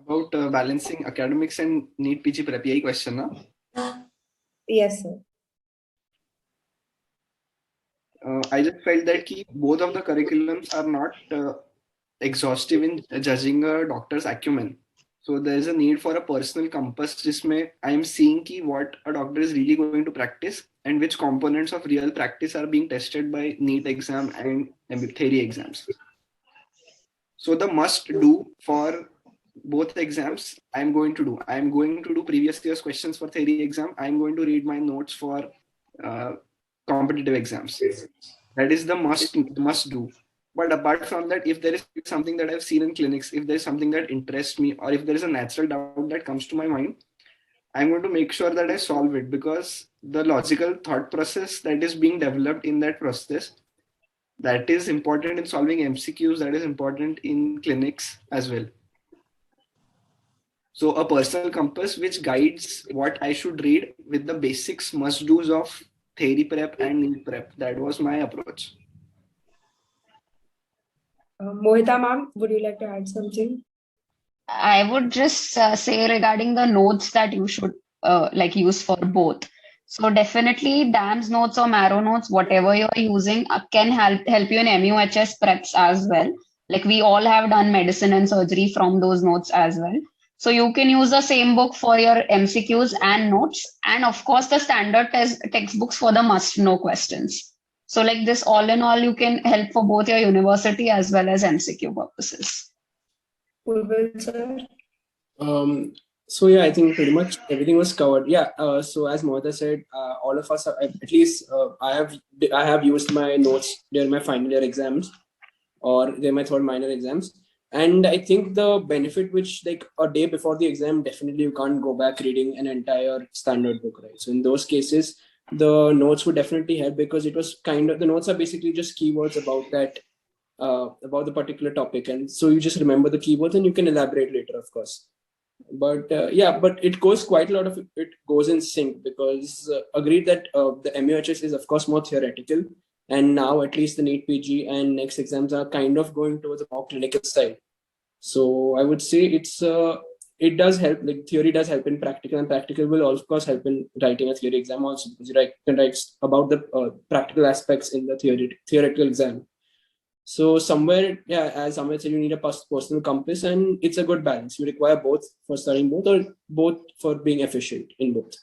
About balancing academics and NEET PG prep, यही question ना? Yes, sir. I just felt that both of the curriculums are not exhaustive in judging a doctor's acumen. So there is a need for a personal compass जिसमें I am seeing what a doctor is really going to practice and which components of real practice are being tested by NEET exam and theory exams. So the must do for both exams, I'm going to do previous year's questions for theory exam. I'm going to read my notes for competitive exams. That is the must do. But apart from that, if there is something that I've seen in clinics, if there is something that interests me, or if there is a natural doubt that comes to my mind, I'm going to make sure that I solve it, because the logical thought process that is being developed in that process, that is important in solving MCQs, that is important in clinics as well. So a personal compass which guides what I should read with the basics must-dos of theory prep and NEET prep. That was my approach. Mohita ma'am, would you like to add something? I would just say regarding the notes that you should use for both. So definitely DAMS notes or Marrow notes, whatever you're using, can help you in MUHS preps as well. Like we all have done medicine and surgery from those notes as well. So you can use the same book for your MCQs and notes, and of course the standard textbooks for the must-know questions. So like this, all in all, you can help for both your university as well as MCQ purposes. Sir? So yeah, I think pretty much everything was covered. Yeah. So as Mohita said, all of us, at least I have used my notes during my final year exams, or during my third minor exams. And I think the benefit, which like a day before the exam, definitely you can't go back reading an entire standard book, right? So in those cases, the notes would definitely help, because it was kind of, the notes are basically just keywords about that, about the particular topic. And so you just remember the keywords and you can elaborate later, of course. But yeah, but it goes quite a lot of it goes in sync, because agreed that the MUHS is of course more theoretical, and now at least the NEET PG and next exams are kind of going towards a more clinical side. So I would say it does help, like theory does help in practical, and practical will of course help in writing a theory exam also, because you can write about the practical aspects in the theoretical exam. So somewhere, yeah, as Amit said, you need a personal compass, and it's a good balance. You require both for studying both, or both for being efficient in both.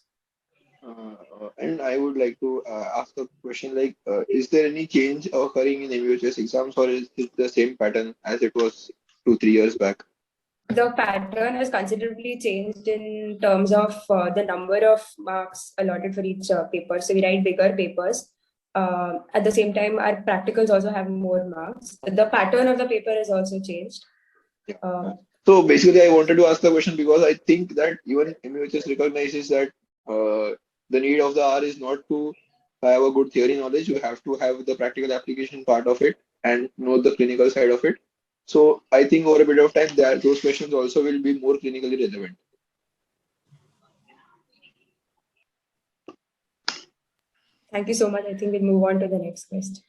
And I would like to ask a question like, is there any change occurring in MUHS exams, or is it the same pattern as it was 2-3 years back? The pattern has considerably changed in terms of the number of marks allotted for each paper. So we write bigger papers. At the same time, our practicals also have more marks. The pattern of the paper has also changed. So basically, I wanted to ask the question because I think that even MUHS recognizes that the need of the hour is not to have a good theory knowledge. You have to have the practical application part of it and know the clinical side of it. So I think over a period of time, those questions also will be more clinically relevant. Thank you so much. I think we'll move on to the next question.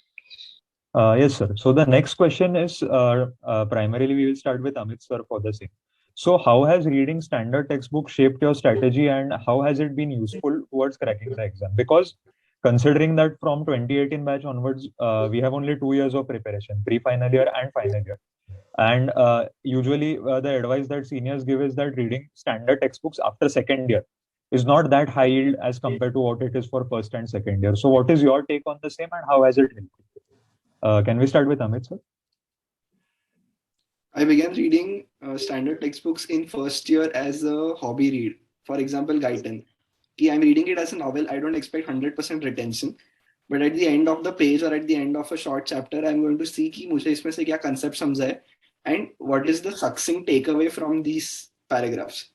Yes, sir. So the next question is primarily we will start with Amit sir for the same. So how has reading standard textbook shaped your strategy, and how has it been useful towards cracking the exam? Because considering that from 2018 batch onwards, we have only 2 years of preparation, pre-final year and final year. And usually the advice that seniors give is that reading standard textbooks after second year is not that high yield as compared to what it is for first and second year. So what is your take on the same, and how has it helped? Can we start with Amit sir? I began reading standard textbooks in first year as a hobby read. For example, Guyton. I'm reading it as a novel. I don't expect 100% retention. But at the end of the page or at the end of a short chapter, I'm going to see कि मुझे इसमें से क्या concept समझा है and what is the succinct takeaway from these paragraphs.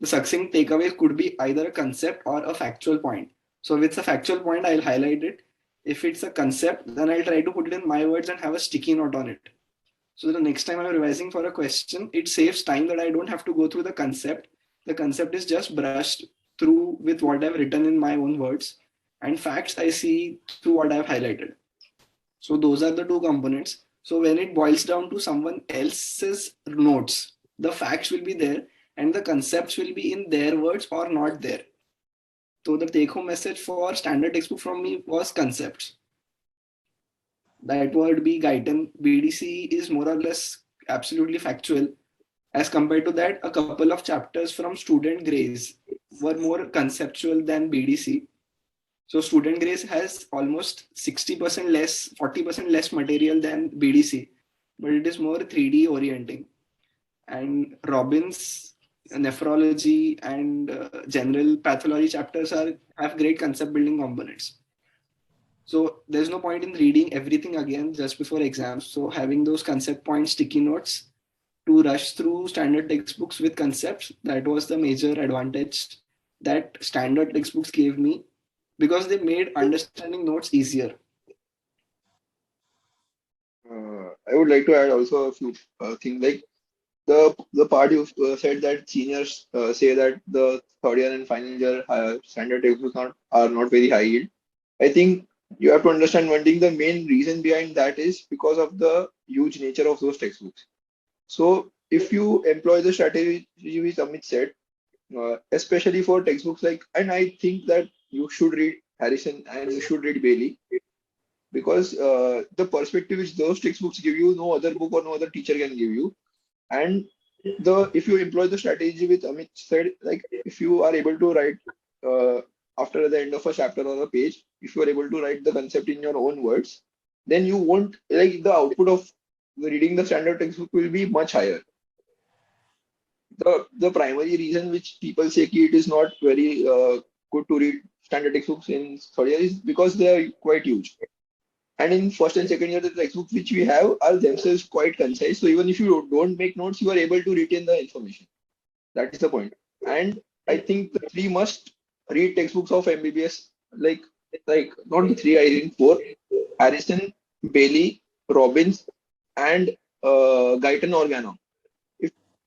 The succinct takeaway could be either a concept or a factual point. So if it's a factual point, I'll highlight it. If it's a concept, then I'll try to put it in my words and have a sticky note on it. So the next time I'm revising for a question, it saves time that I don't have to go through the concept. The concept is just brushed through with what I've written in my own words, and facts I see through what I've highlighted. So those are the two components. So when it boils down to someone else's notes, the facts will be there and the concepts will be in their words or not there. So the take-home message for standard textbook from me was concepts. That would be Guyton. BDC is more or less absolutely factual. As compared to that, a couple of chapters from Student Grace were more conceptual than BDC. So Student Grace has almost 60% less, 40% less material than BDC, but it is more 3D orienting. And Robbins' nephrology and general pathology chapters have great concept building components. So there's no point in reading everything again just before exams. So having those concept points, sticky notes to rush through standard textbooks with concepts, that was the major advantage that standard textbooks gave me, because they made understanding notes easier. I would like to add also a few things, like the part you said that seniors say that the third year and final year standard textbooks are not very high yield. I think you have to understand one thing. The main reason behind that is because of the huge nature of those textbooks. So if you employ the strategy which Amit said, especially for textbooks like, and I think that you should read Harrison and you should read Bailey, because the perspective which those textbooks give you, no other book or no other teacher can give you. And if you employ the strategy which Amit said, like if you are able to write after the end of a chapter or a page, if you are able to write the concept in your own words, then you won't, like, the output of reading the standard textbook will be much higher. The primary reason which people say ki it is not very good to read standard textbooks in third year is because they are quite huge. And in first and second year, the textbooks which we have are themselves quite concise. So even if you don't make notes, you are able to retain the information. That is the point. And I think the three must read textbooks of MBBS, like not the three, I think four: Harrison, Bailey, Robbins, and Guyton or Gannon.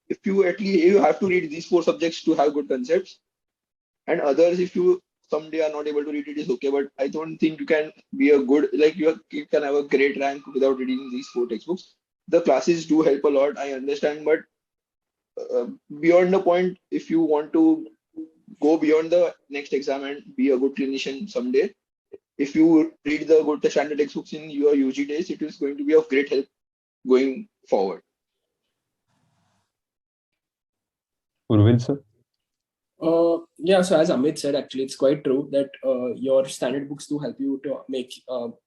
If you at least you have to read these four subjects to have good concepts, and others, if you someday are not able to read it, is okay. But I don't think you can be a good, like you can have a great rank without reading these four textbooks. The classes do help a lot, I understand, but beyond the point, if you want to go beyond the next exam and be a good clinician someday, if you read the good standard textbooks in your UG days, it is going to be of great help going forward. Urvil, sir? Yeah, so as Amit said, actually, it's quite true that your standard books do help you to make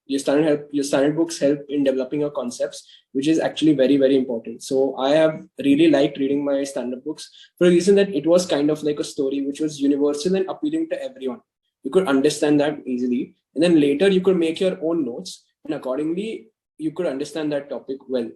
your standard books help in developing your concepts, which is actually very, very important. So I have really liked reading my standard books for a reason that it was kind of like a story which was universal and appealing to everyone. You could understand that easily, and then later you could make your own notes, and accordingly you could understand that topic well.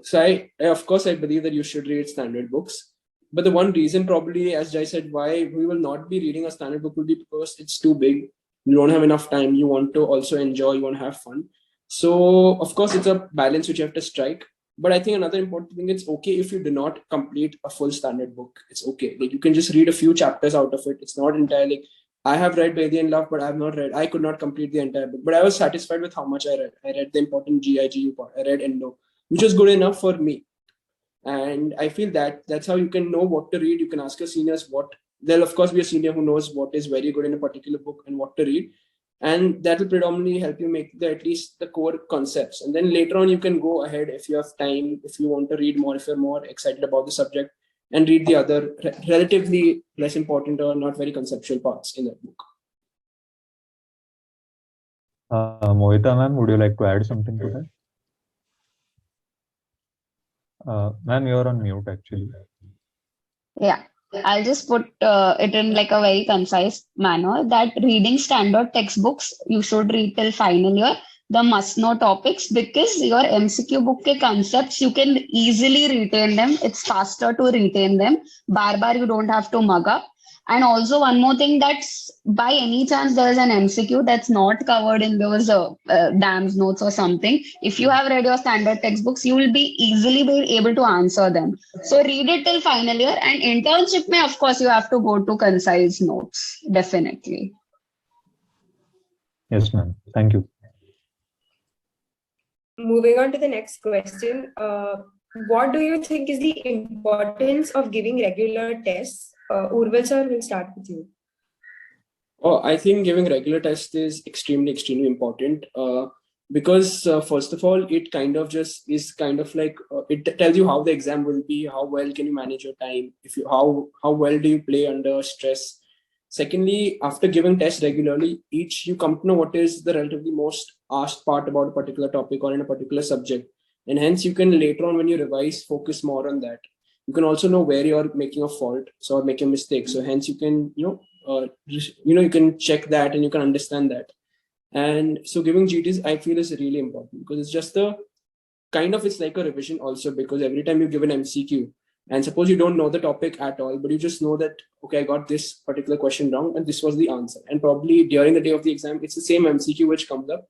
So I of course I believe that you should read standard books. But the one reason probably, as Jai said, why we will not be reading a standard book will be because it's too big. You don't have enough time. You want to also enjoy, you want to have fun. So of course, it's a balance which you have to strike. But I think another important thing, it's okay if you do not complete a full standard book. It's okay. Like you can just read a few chapters out of it. It's not entirely, I have read Bailey and Love, but I have not read, I could not complete the entire book. But I was satisfied with how much I read. I read the important GIGU part. I read Endo, which was good enough for me. And I feel that that's how you can know what to read. You can ask your seniors what, there'll of course be a senior who knows what is very good in a particular book and what to read. And that will predominantly help you make at least the core concepts. And then later on, you can go ahead if you have time, if you want to read more, if you're more excited about the subject, and read the other relatively less important or not very conceptual parts in that book. Mohita ma'am, would you like to add something to that? Ma'am, you're on mute actually. Yeah, I'll just put it in like a very concise manner that reading standard textbooks, you should read till final year, the must know topics, because your MCQ book ke concepts, you can easily retain them. It's faster to retain them. Bar, you don't have to mug up. And also one more thing, that's by any chance there is an MCQ that's not covered in those DAMS notes or something. If you have read your standard textbooks, you will be easily be able to answer them. So read it till final year, and internship may, of course, you have to go to concise notes, definitely. Yes, ma'am. Thank you. Moving on to the next question. what do you think is the importance of giving regular tests? Urval sir, will start with you. Oh, I think giving regular tests is extremely important because first of all, it kind of just is kind of like it tells you how the exam will be, how well can you manage your time, if you how well do you play under stress. Secondly, after giving tests regularly, you come to know what is the relatively most asked part about a particular topic or in a particular subject, and hence you can later on when you revise focus more on that. You can also know where you are making a fault, so or making a mistake. So hence you can you can check that and you can understand that. And so giving GTs I feel is really important because it's just a kind of, it's like a revision also, because every time you give an MCQ and suppose you don't know the topic at all, but you just know that, okay, I got this particular question wrong and this was the answer. And probably during the day of the exam, it's the same MCQ which comes up.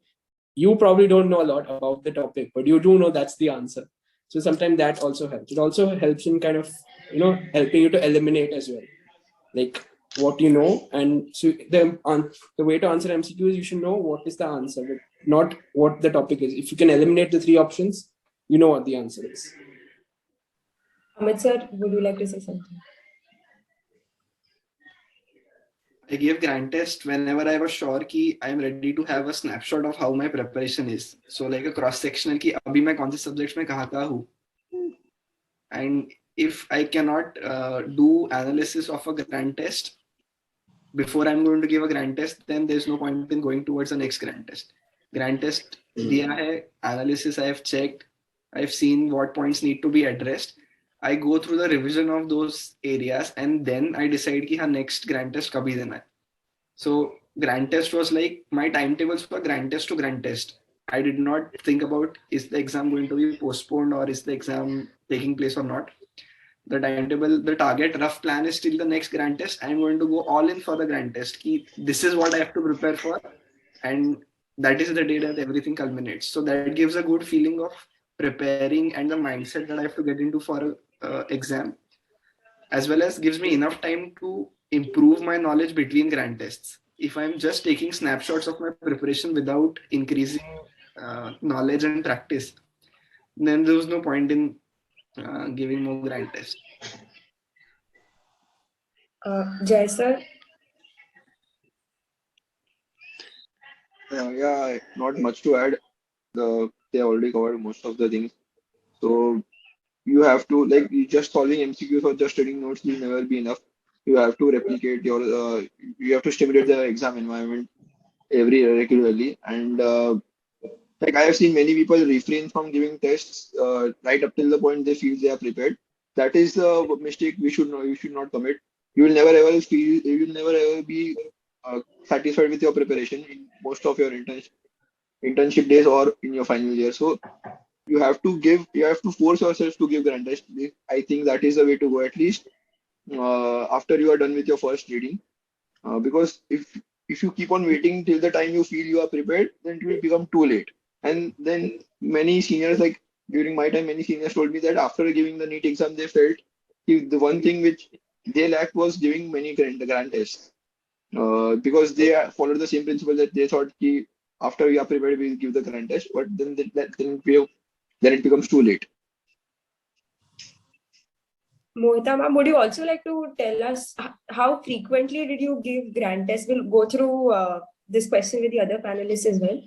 You probably don't know a lot about the topic, but you do know that's the answer. So sometimes that also helps. It also helps in kind of, helping you to eliminate as well. Like what you know, and so the way to answer MCQ is you should know what is the answer, but not what the topic is. If you can eliminate the three options, you know what the answer is. Amit sir, would you like to say something? I gave grant test whenever I was sure कि I am ready to have a snapshot of how my preparation is. So like a cross sectional कि अभी मैं कौन से subjects में कहाँ हूँ. And if I cannot do analysis of a grant test before I'm going to give a grant test, then there's no point in going towards the next grant test. Grant test दिया है, analysis I have checked, I've seen what points need to be addressed. I go through the revision of those areas and then I decide कि हाँ next grant test कभी देना है. So grant test was like my timetables for grant test to grant test. I did not think about is the exam going to be postponed or is the exam taking place or not. The timetable, the target rough plan is still the next grant test. I'm going to go all in for the grant test. This is what I have to prepare for, and that is the day that everything culminates. So that gives a good feeling of preparing and the mindset that I have to get into for a exam, as well as gives me enough time to improve my knowledge between grant tests. If I'm just taking snapshots of my preparation without increasing knowledge and practice, then there was no point in giving more grant tests. Jai sir? Yeah, not much to add. They already covered most of the things. So you have to, like, just solving MCQs or just studying notes will never be enough. You have to replicate your, you have to stimulate the exam environment regularly. And like I have seen many people refrain from giving tests right up till the point they feel they are prepared. That is the mistake you should not commit. You will never ever feel, you will never ever be satisfied with your preparation in most of your internship days or in your final year. So you have to force yourself to give grand test. I think that is the way to go, at least after you are done with your first reading. Because if you keep on waiting till the time you feel you are prepared, then it will become too late. And then many seniors, like during my time, many seniors told me that after giving the NEET exam, they felt the one thing which they lacked was giving many grand tests. Because they followed the same principle that they thought after we are prepared, we will give the grand test, but then it becomes too late. Mohita ma'am, would you also like to tell us how frequently did you give grant tests? We'll go through this question with the other panelists as well.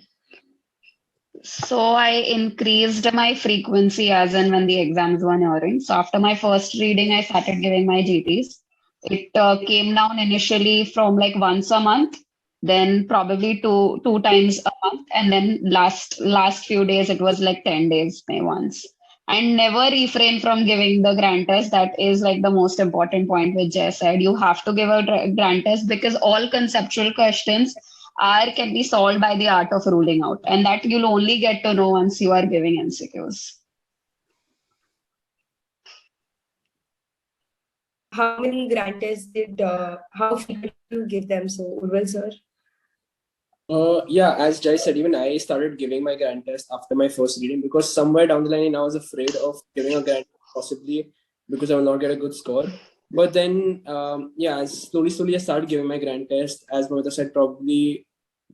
So I increased my frequency as and when the exams were nearing. So after my first reading, I started giving my GTs. It came down initially from like once a month, then probably two times a month, and then last few days it was like 10 days once. And never refrain from giving the grant test. That is like the most important point which Jay said. You have to give a grant test because all conceptual questions can be solved by the art of ruling out, and that you'll only get to know once you are giving MCQs. How many grant tests how frequently you give them? So, Urval sir? Yeah, as Jai said, even I started giving my grant test after my first reading because somewhere down the line I was afraid of giving a grant possibly because I will not get a good score. But then, slowly I started giving my grant test. As Mamata said, probably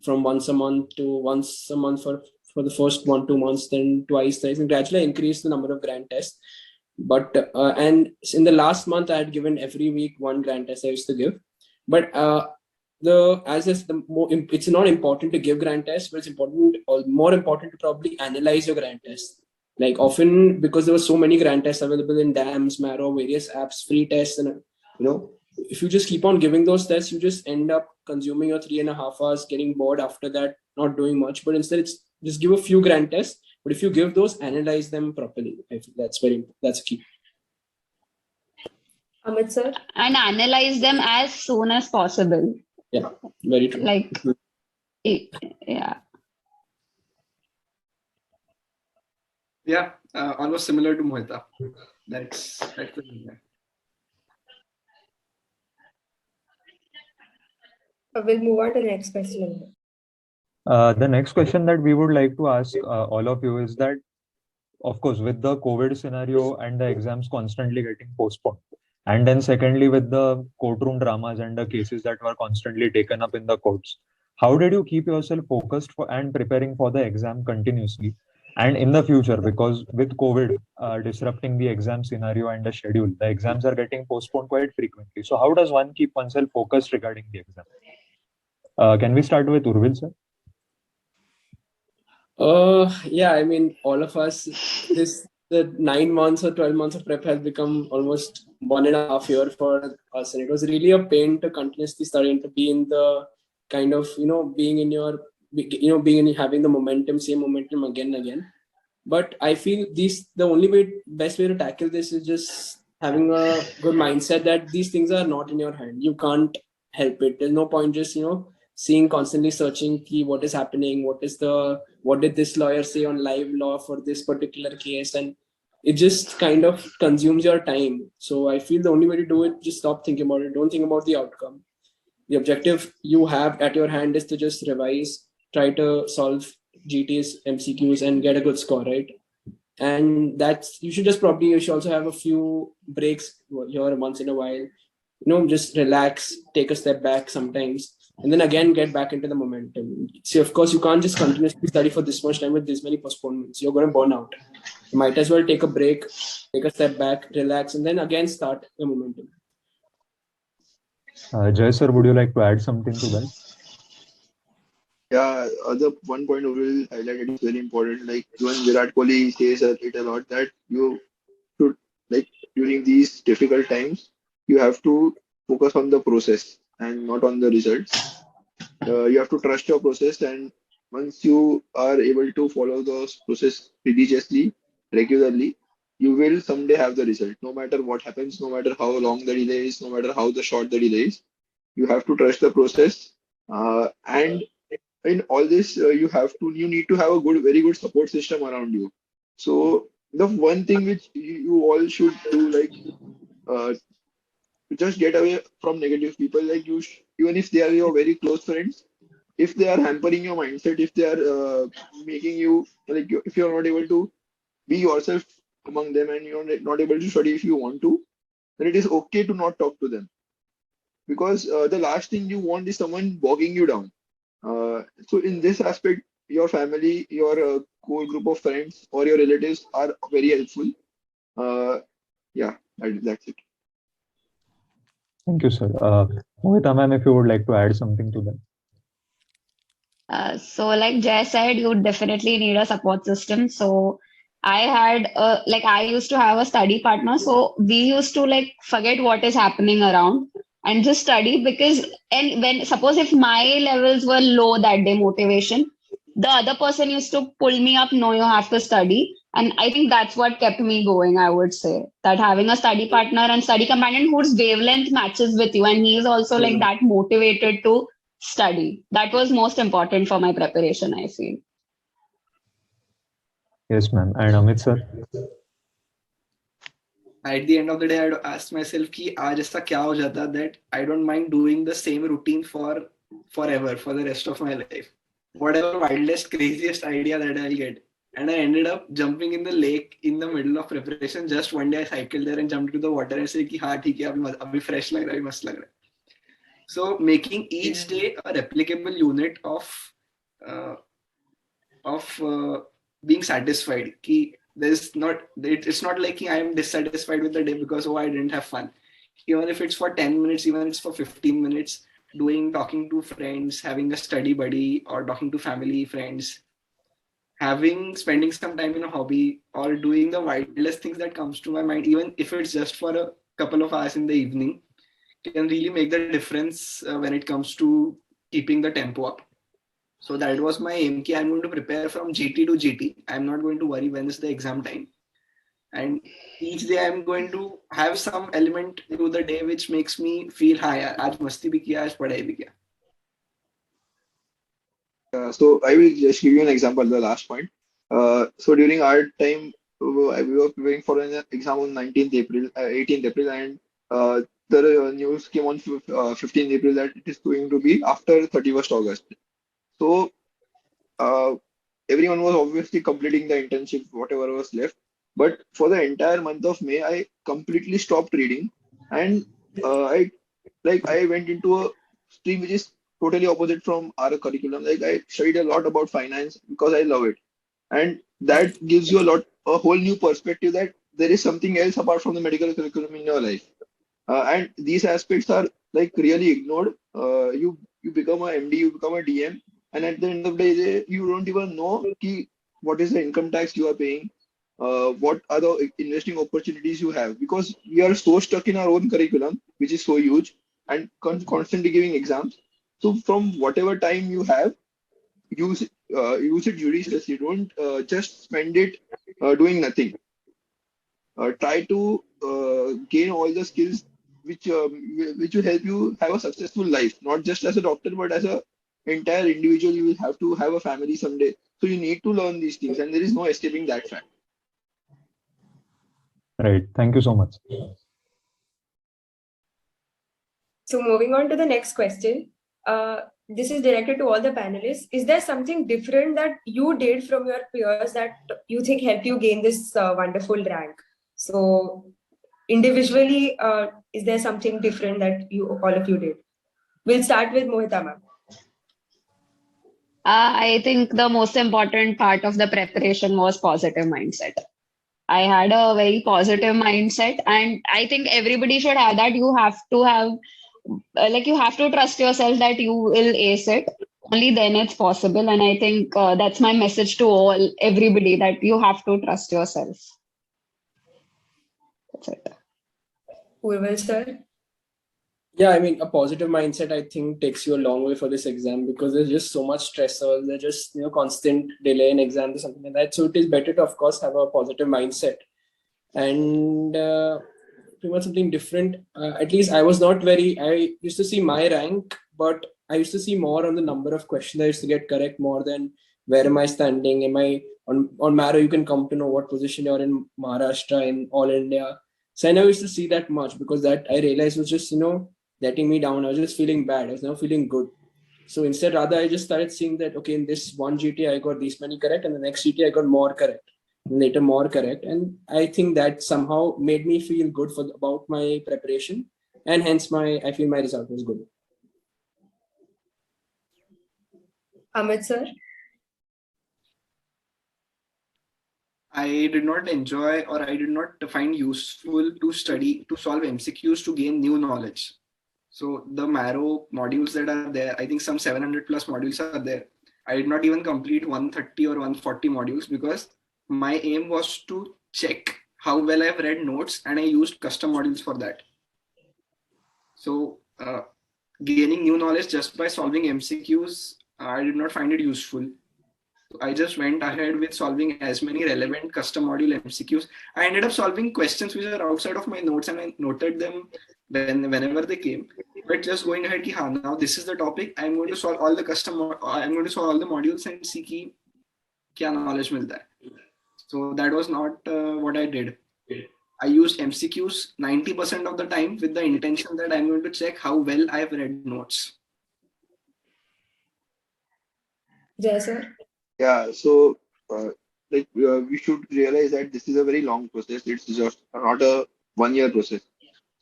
from once a month to once a month for for the first 1-2 months, then twice, thrice, and gradually I increased the number of grand tests. But and in the last month, I had given every week 1 grand test I used to give. But it's not important to give grand tests, but it's important, or more important, to probably analyze your grand tests. Like often, because there were so many grand tests available in DAMS, Marrow, various apps, free tests, and if you just keep on giving those tests, you just end up consuming your 3.5 hours, getting bored after that, not doing much. But instead, it's just give a few grand tests. But if you give those, analyze them properly. I think that's key. Amit sir? And analyze them as soon as possible. Yeah, very true. Like, yeah. Yeah, almost similar to Mohita. That's the thing. We'll move on to the next question. The next question that we would like to ask all of you is that, of course, with the COVID scenario and the exams constantly getting postponed, and then secondly, with the courtroom dramas and the cases that were constantly taken up in the courts, how did you keep yourself focused and preparing for the exam continuously and in the future? Because with COVID disrupting the exam scenario and the schedule, the exams are getting postponed quite frequently. So how does one keep oneself focused regarding the exam? Can we start with Urvil, sir? Yeah, I mean, all of us, the 9 months or 12 months of prep has become almost 1.5 years for us. And it was really a pain to continuously study and to be in the kind of, being in your, having the same momentum again and again. But I feel the best way to tackle this is just having a good mindset that these things are not in your hand. You can't help it. There's no point just, constantly searching what is happening, what did this lawyer say on live law for this particular case, and it just kind of consumes your time. So I feel the only way to do it, just stop thinking about it. Don't think about the outcome. The objective you have at your hand is to just revise, try to solve GTs, MCQs, and get a good score, right? And you should also have a few breaks here once in a while. Just relax, take a step back sometimes, and then again get back into the momentum. See, of course, you can't just continuously study for this much time with this many postponements. You're going to burn out. You might as well take a break, take a step back, relax, and then again start the momentum. Jay sir, would you like to add something to that? Yeah, the one point we will highlight, it is very important. Like even Virat Kohli says it a lot, that you should, like, during these difficult times, you have to focus on the process and not on the results. You have to trust your process, and once you are able to follow the process religiously, regularly, you will someday have the result. No matter what happens, no matter how long the delay is, no matter how the short the delay is, you have to trust the process. And in all this, you need to have a very good support system around you. So the one thing which you all should do, like, just get away from negative people. Like even if they are your very close friends, if they are hampering your mindset, if they are making you, like, if you're not able to be yourself among them and you're not able to study if you want to, then it is okay to not talk to them, because the last thing you want is someone bogging you down. So in this aspect, your family, your core group of friends, or your relatives are very helpful. Yeah, that's it. Thank you, sir. Mohita ma'am, if you would like to add something to that. So like Jay said, you definitely need a support system. So I used to have a study partner. So we used to forget what is happening around and just study, because suppose if my levels were low that day, motivation, the other person used to pull me up, no, you have to study. And I think that's what kept me going, I would say, that having a study partner and study companion whose wavelength matches with you, and he is also that motivated to study. That was most important for my preparation, I feel. Yes, ma'am. And Amit sir? At the end of the day, I'd ask myself कि आज ऐसा क्या हो जाता that I don't mind doing the same routine forever, for the rest of my life. Whatever wildest, craziest idea that I'll get. And I ended up jumping in the lake in the middle of preparation. Just one day I cycled there and jumped into the water and said कि हाँ ठीक है, अभी fresh लग रहा है, अभी मस्त लग रहा है. So making each day a replicable unit of of being satisfied. It's not like I am dissatisfied with the day because I didn't have fun. Even if it's for 10 minutes, even if it's for 15 minutes, talking to friends, having a study buddy, or talking to family, friends, spending some time in a hobby, or doing the wildest things that comes to my mind, even if it's just for a couple of hours in the evening, can really make the difference when it comes to keeping the tempo up. So that was my aim. I'm going to prepare from GT to GT. I'm not going to worry when is the exam time. And each day I'm going to have some element through the day which makes me feel, "Hi, aaj masti bhi kiya, aaj padhai bhi kiya." So I will just give you an example, the last point. So during our time, we were preparing for an exam on 19th April, 18th April, and the news came on 15th April that it is going to be after 31st August. So uh, everyone was obviously completing the internship, whatever was left. But for the entire month of May, I completely stopped reading, and I went into a stream which is totally opposite from our curriculum. Like I studied a lot about finance because I love it, and that gives you a whole new perspective that there is something else apart from the medical curriculum in your life. And these aspects are like really ignored. You become a MD, you become a DM, and at the end of the day, you don't even know what is the income tax you are paying, what are the investing opportunities you have, because we are so stuck in our own curriculum, which is so huge, and constantly giving exams. So from whatever time you have, use it judiciously. Don't just spend it doing nothing. Try to gain all the skills which will help you have a successful life, not just as a doctor, but as a entire individual. You will have to have a family someday, so you need to learn these things, and there is no escaping that fact. Right. Thank you so much. So moving on to the next question. This is directed to all the panelists. Is there something different that you did from your peers that you think helped you gain this wonderful rank? So individually, is there something different that all of you did? We'll start with Mohita ma'am. I think the most important part of the preparation was positive mindset. I had a very positive mindset, and I think everybody should have that. You have to have, you have to trust yourself that you will ace it. Only then it's possible. And I think that's my message to everybody, that you have to trust yourself. That's it. Urval sir. Yeah, I mean, a positive mindset, I think, takes you a long way for this exam, because there's just so much stressor. There's just, constant delay in exams or something like that. So it is better to, of course, have a positive mindset. And pretty much something different. At least I used to see my rank, but I used to see more on the number of questions I used to get correct more than where am I standing. Am I on Marrow? You can come to know what position you're in Maharashtra, in all India. So I never used to see that much, because that I realized was just, letting me down. I was just feeling bad. I was never feeling good. So instead, rather, I just started seeing that, okay, in this one GT, I got these many correct, and the next GT, I got more correct, and later more correct. And I think that somehow made me feel good about my preparation, and hence I feel my result was good. Amit sir. I did not enjoy, or I did not find useful to solve MCQs to gain new knowledge. So the Marrow modules that are there, I think some 700 plus modules are there. I did not even complete 130 or 140 modules, because my aim was to check how well I've read notes, and I used custom modules for that. So gaining new knowledge just by solving MCQs, I did not find it useful. I just went ahead with solving as many relevant custom module MCQs. I ended up solving questions which are outside of my notes, and I noted them whenever they came. But just going ahead, now this is the topic. I'm going to solve all the I'm going to solve all the modules and see ki kya knowledge milta hai. So that was not what I did. I used MCQs 90% of the time with the intention that I'm going to check how well I've read notes. Jay sir. Yeah, so we should realize that this is a very long process. It's just not a 1 year process.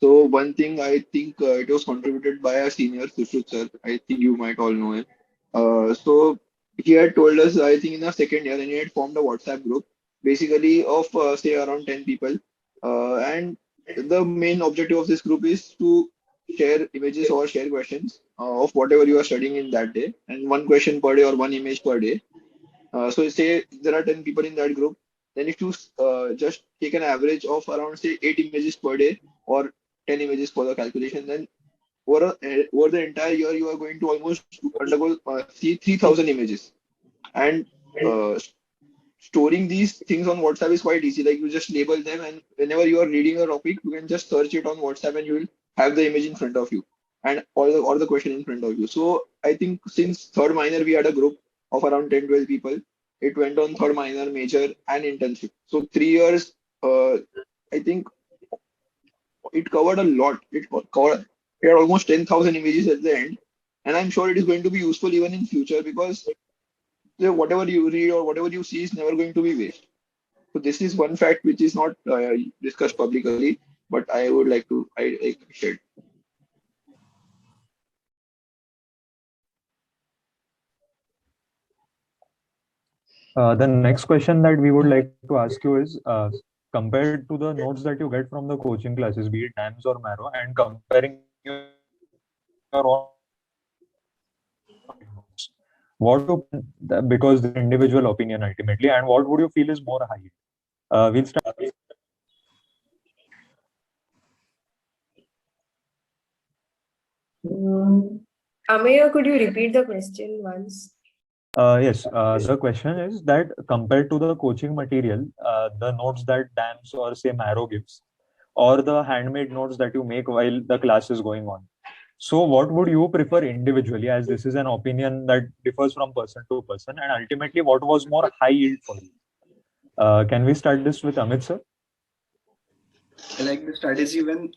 So one thing I think it was contributed by a senior, Sushruth sir. I think you might all know him. So he had told us, I think in our second year, and he had formed a WhatsApp group, basically of say around 10 people. And the main objective of this group is to share images or share questions of whatever you are studying in that day, and one question per day or one image per day. So say there are 10 people in that group, then if you just take an average of around say 8 images per day or 10 images for the calculation, then over the entire year you are going to almost undergo see 3,000 images. And uh, storing these things on WhatsApp is quite easy. Like you just label them, and whenever you are reading a topic, you can just search it on WhatsApp, and you will have the image in front of you and all the question in front of you. So I think since third minor we had a group of around 10-12 people. It went on third minor, major, and internship. So 3 years. I think it covered a lot. It had almost 10,000 images at the end, and I'm sure it is going to be useful even in future because whatever you read or whatever you see is never going to be waste. So this is one fact which is not discussed publicly, but I would like to I shared. The next question that we would like to ask you is, compared to the notes that you get from the coaching classes, be it NAMS or Marrow, and comparing your own notes, what do you, because the individual opinion ultimately, and what would you feel is more high? We'll start. Ameya, could you repeat the question once? Yes, the question is that compared to the coaching material, the notes that DAMS or say Marrow gives, or the handmade notes that you make while the class is going on. So what would you prefer individually, as this is an opinion that differs from person to person, and ultimately what was more high yield for you? Can we start this with Amit, sir? I like the strategy when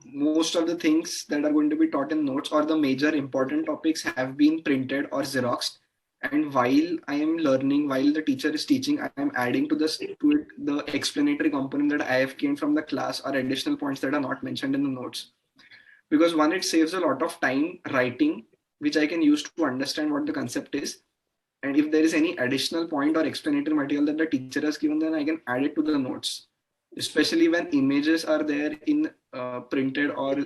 most of the things that are going to be taught in notes or the major important topics have been printed or xeroxed. And while I am learning, while the teacher is teaching, I am adding to it the explanatory component that I have gained from the class or additional points that are not mentioned in the notes. Because one, it saves a lot of time writing, which I can use to understand what the concept is. And if there is any additional point or explanatory material that the teacher has given, then I can add it to the notes, especially when images are there in printed or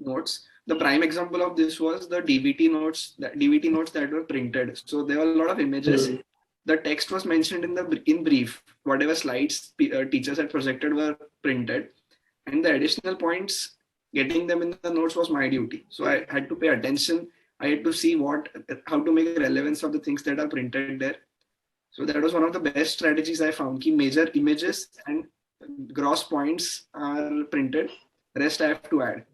notes. The prime example of this was the DVT notes that were printed. So there were a lot of images. The text was mentioned in brief. Whatever slides teachers had projected were printed, and the additional points, getting them in the notes was my duty. So I had to pay attention. I had to see how to make relevance of the things that are printed there. So that was one of the best strategies I found. Key major images and gross points are printed. Rest I have to add.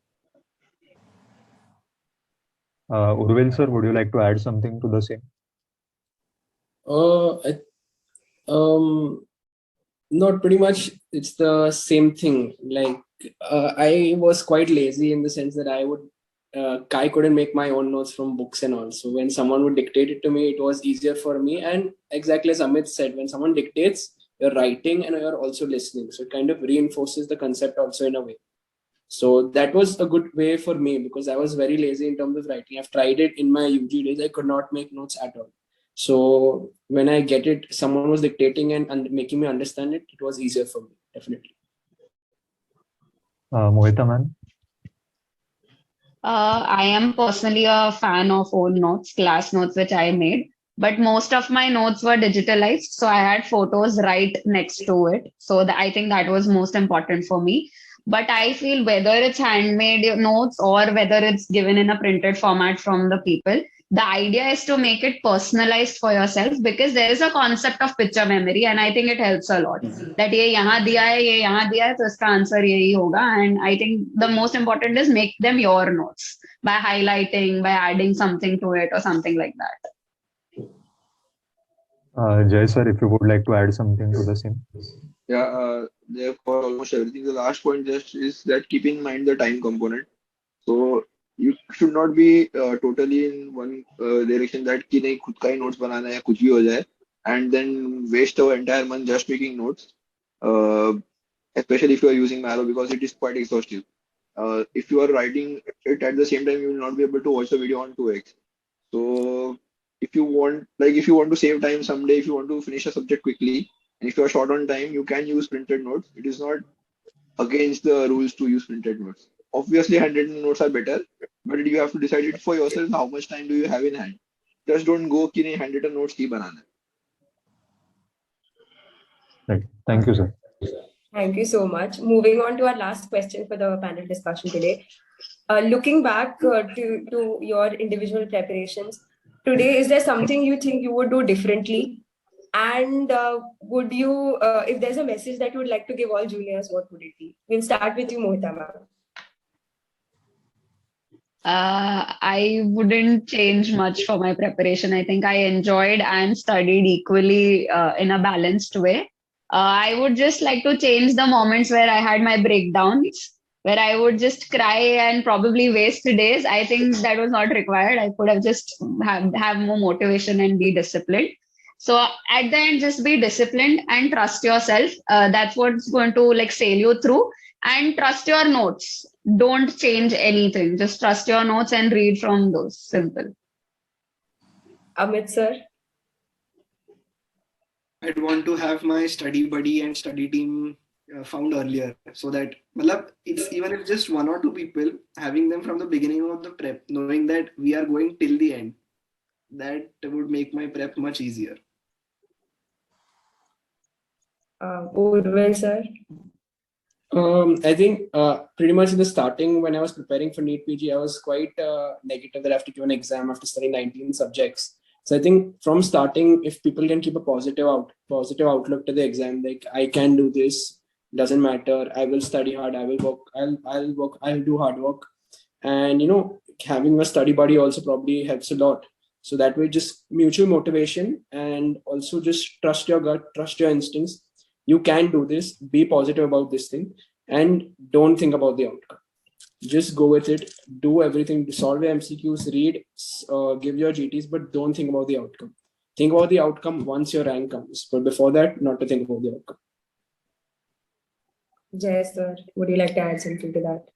Urvil, sir, would you like to add something to the same? Not pretty much. It's the same thing. Like I was quite lazy in the sense that I couldn't make my own notes from books and all. So when someone would dictate it to me, it was easier for me. And exactly as Amit said, when someone dictates, you're writing and you're also listening. So it kind of reinforces the concept also in a way. So that was a good way for me because I was very lazy in terms of writing. I've tried it in my UG days. I could not make notes at all. So when I get it, someone was dictating and making me understand it, it was easier for me, definitely. Mohita, man. I am personally a fan of own notes, class notes, which I made. But most of my notes were digitalized. So I had photos right next to it. So I think that was most important for me. But I feel whether it's handmade notes or whether it's given in a printed format from the people, the idea is to make it personalized for yourself because there is a concept of picture memory and I think it helps a lot. That ये यहाँ दिया है ये यहाँ दिया है तो इसका आंसर यही होगा and I think the most important is make them your notes by highlighting, by adding something to it or something like that. Jay, sir, if you would like to add something to the same. Yeah, therefore almost everything. The last point just is that keep in mind the time component. So you should not be totally in one direction that कि नहीं खुद का ही notes बनाना है कुछ भी हो जाए and then waste our entire month just making notes. Especially if you are using Marrow because it is quite exhaustive. If you are writing it at the same time, you will not be able to watch the video on 2x. So if you want to save time someday, if you want to finish a subject quickly, and if you are short on time, you can use printed notes. It is not against the rules to use printed notes. Obviously, handwritten notes are better, but you have to decide it for yourself. How much time do you have in hand? Just don't go कि नहीं handwritten notes ही बनाना है. Right. Thank you, sir. Thank you so much. Moving on to our last question for the panel discussion today. Looking back to your individual preparations today, is there something you think you would do differently? And would you, if there's a message that you would like to give all juniors, what would it be? We'll start with you, Mohita ma'am. I wouldn't change much for my preparation. I think I enjoyed and studied equally in a balanced way. I would just like to change the moments where I had my breakdowns, where I would just cry and probably waste days. I think that was not required. I could have just have more motivation and be disciplined. So at the end, just be disciplined and trust yourself. That's what's going to like sail you through. And trust your notes. Don't change anything. Just trust your notes and read from those. Simple. Amit sir. I'd want to have my study buddy and study team found earlier, so that it's even if just one or two people, having them from the beginning of the prep, knowing that we are going till the end, that would make my prep much easier. Urval sir. I think pretty much in the starting, when I was preparing for NEET PG, I was quite negative that I have to give an exam after studying 19 subjects. So I think from starting, if people can keep a positive outlook to the exam, like I can do this, doesn't matter. I will study hard. I will work. I'll do hard work. And having a study buddy also probably helps a lot. So that way, just mutual motivation, and also just trust your gut, trust your instincts. You can do this, be positive about this thing, and don't think about the outcome. Just go with it, do everything, solve your MCQs, read, give your GTs, but don't think about the outcome. Think about the outcome once your rank comes, but before that, not to think about the outcome. Jay sir, would you like to add something to that?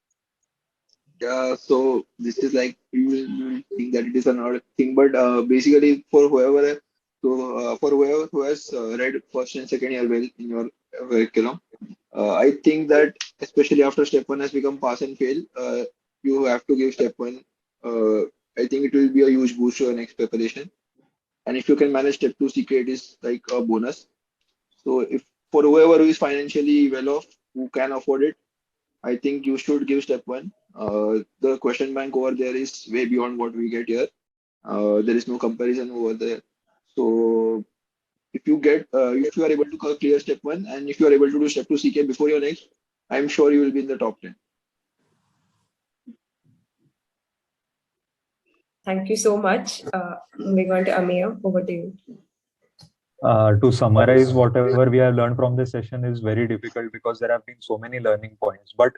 Yeah, so this is like you will think that it is another thing, but basically for whoever who has read first and second year well in your curriculum, I think that especially after step 1 has become pass and fail, you have to give step 1. I think it will be a huge boost to your next preparation. And if you can manage step 2 CK, it is like a bonus. So if for whoever who is financially well off, who can afford it, I think you should give step 1. The question bank over there is way beyond what we get here. There is no comparison over there. So if you are able to clear step 1, and if you are able to do step 2 CK before your next, I'm sure you will be in the top 10. Thank you so much. Moving on to Amir, over to you. To summarize, whatever we have learned from this session is very difficult because there have been so many learning points. But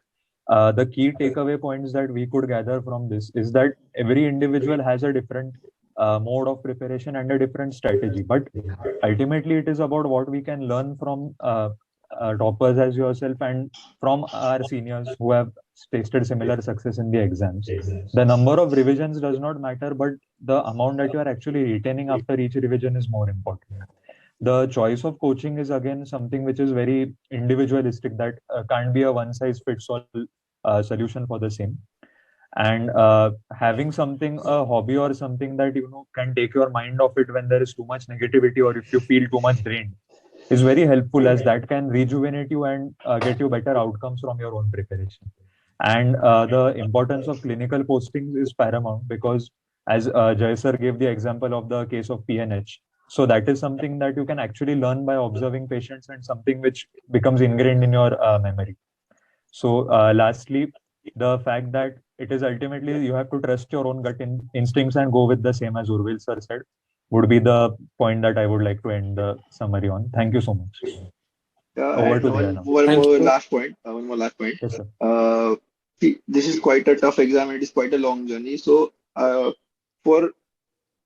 the key takeaway points that we could gather from this is that every individual has a different mode of preparation and a different strategy. But ultimately, it is about what we can learn from toppers as yourself and from our seniors who have tasted similar success in the exams. The number of revisions does not matter, but the amount that you are actually retaining after each revision is more important. The choice of coaching is again something which is very individualistic, that can't be a one size fits all solution for the same. And having something, a hobby or something that can take your mind off it when there is too much negativity or if you feel too much drained, is very helpful, as that can rejuvenate you and get you better outcomes from your own preparation. And the importance of clinical postings is paramount, because as Jay sir gave the example of the case of PNH, so that is something that you can actually learn by observing patients and something which becomes ingrained in your memory. So lastly, the fact that it is ultimately you have to trust your own gut instincts and go with the same, as Urvil sir said, would be the point that I would like to end the summary on. Thank you so much. Over to Jay now. One more last point. Yes, sir. See, this is quite a tough exam. It is quite a long journey. So for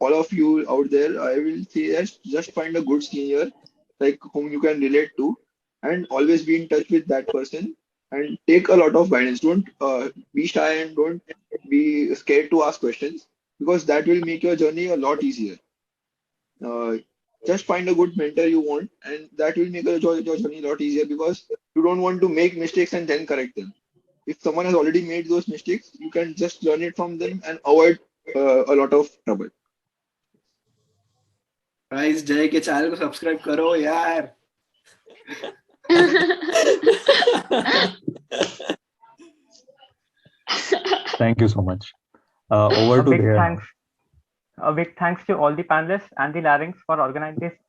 all of you out there, I will say that just find a good senior, like whom you can relate to, and always be in touch with that person and take a lot of guidance. Don't be shy and don't be scared to ask questions, because that will make your journey a lot easier. just find a good mentor you want, and that will make your journey a lot easier because you don't want to make mistakes and then correct them. If someone has already made those mistakes, you can just learn it from them and avoid a lot of trouble. Guys जय के channel को subscribe करो यार. Thank you so much. Over to Dheya. A big thanks to all the panelists and the Larynx for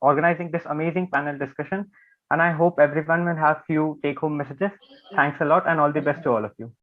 organizing this amazing panel discussion. And I hope everyone will have few take-home messages. Thanks a lot and all the best to all of you.